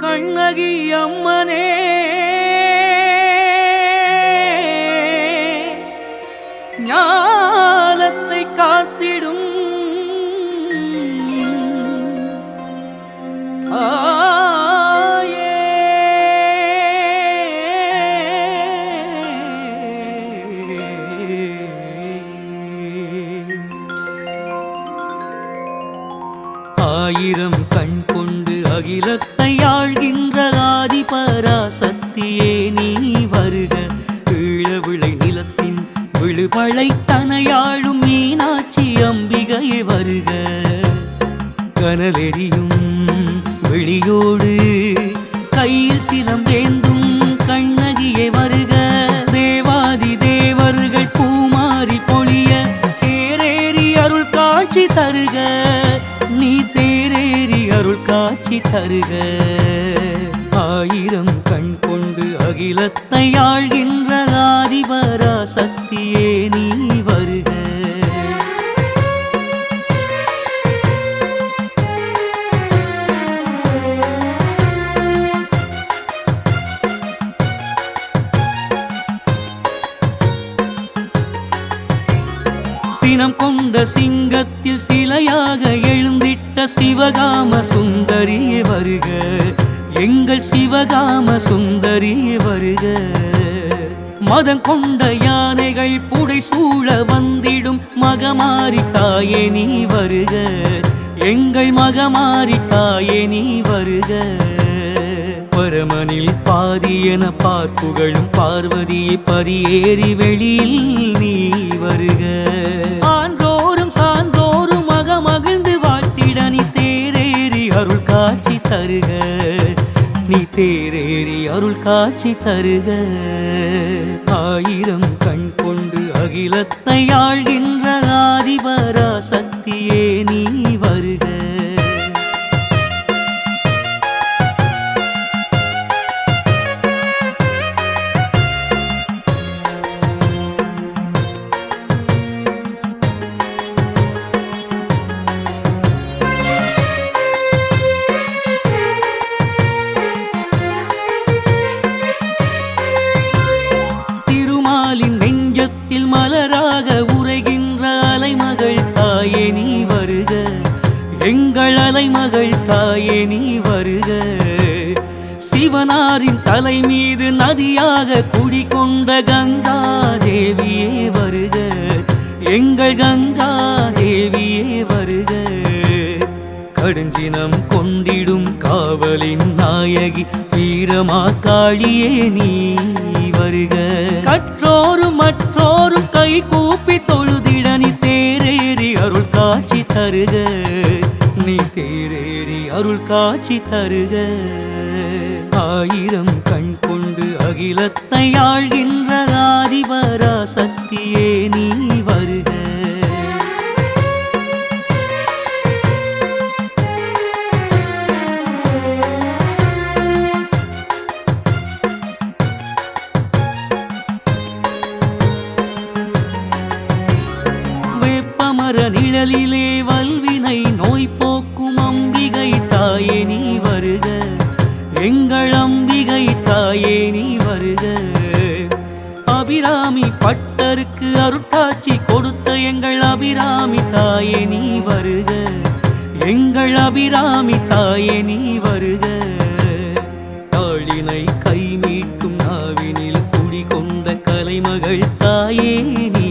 கண்ணகி அம்மனே ஞாலத்தை காத்திடும் ஆயே ஆயிரம் கண் கொண்டு அகிலத்தை ஆழ்கின்ற ஆதிபராசக்தியே நீ வருக. ஈழவிளை நிலத்தின் விழுமழை தனையாளும் மீனாட்சி அம்பிகையே வருக. கனலெறியும் வெளியோடு கையில் சிலம்பேந்தும் கண்ணகியே வருக. தேவாதி தேவர்கள் பூமாரி பொழிய தேரேறி அருள் காட்சி தருக. நீ தேரேறி அருள் காட்சி தருக. ஆயிரம் கண் கொண்டு அகிலத்தை ஆழ்கின்ற ஆதிபராசக்தியே நீ வருக. சினம் கொண்ட சிங்கத்தில் சிலையாக எழுந்திட்ட சிவகாம சுந்தரியே வருக. எங்கள் சிவகாம சுந்தரியே வருக. மதம் கொண்ட யானைகள் புடை சூழ வந்திடும் மகமாரி தாயே நீ வருக. எங்கள் மகமாரி தாயே நீ வருக. பரமனில் பாதி என பார்ப்புகளும் பார்வதியை பரியேறி வெளியில் நீ வருக. ஆன்றோரும் சான்றோரும் மகிழ்ந்து வாழ்த்திட நீ தேரேறி அருள் காட்சி தருக. நீ தேரேறி அருள் காட்சி தருக. ஆயிரம் கண் கொண்டு அகிலத்தை ஆழ்கின்ற ஆதிபராசக்தியே நீ வருக. மலராக உரைகின்ற அலைமகள் தாயே நீ வருக. எங்கள் அலைமகள் தாயே நீ வருக. சிவனாரின் தலை மீது நதியாக குடிகொண்ட கங்கா தேவியே வருக. எங்கள் கங்கா தேவியே வருக. கடுஞ்சினம் கொண்டிடும் காவலின் நாயகி வீரமா காளியே நீ வருக. கற்றோரும் மற்றோரும் கை கூப்பி தொழுதிட நீ தேரேறி அருள் காட்சி தருக. நீ தேரேறி அருள் காட்சி தருக. ஆயிரம் கண் கொண்டு அகிலத்தை ஆழ்கின்ற ஆதிபராசக்தியே நீ வருக. நிழலிலே வல்வினை நோய் போக்கும் அம்பிகை தாயே நீ வருக. எங்கள் அம்பிகை தாயே நீ வருக. அபிராமி பட்டருக்கு அருட்காட்சி கொடுத்த எங்கள் அபிராமி தாயே நீ வருக. எங்கள் அபிராமி தாயே நீ வருக. தாளினை கை மீட்டும் நாவினில் குடிகொண்ட கலைமகள் தாயே நீ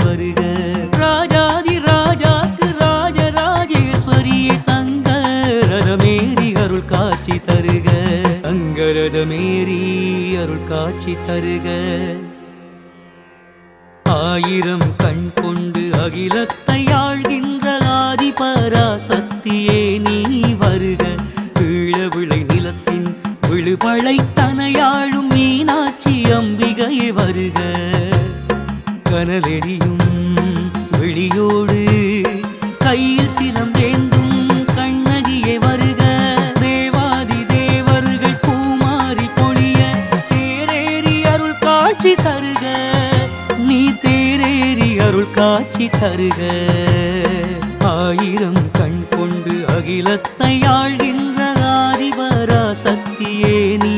வருக. ராஜாதி ராஜாக்கு ராஜராஜேஸ்வரியே தங்க ரதமேறி அருள் காட்சி தருக. தங்க ரதமேறி அருள் காட்சி தருக. ஆயிரம் கண் கொண்டு அகிலத்தை ஆழ்கின்ற ஆதிபராசக்தியே நீ வருக. ஈழவிளை நிலத்தின் விழுமழை தனையாளும் மீனாட்சி அம்பிகையே வருக. கனலெறியும் வெளியோடு கையில் சிலம்பேந்தும் கண்ணகியே வருக. தேவாதி தேவர்கள் பூமாரி பொழிய தேரேறி அருள் காட்சி தருக. நீ தேரேறி அருள் காட்சி தருக. ஆயிரம் கண் கொண்டு அகிலத்தை ஆழ்கின்ற ஆதிபராசக்தியே நீ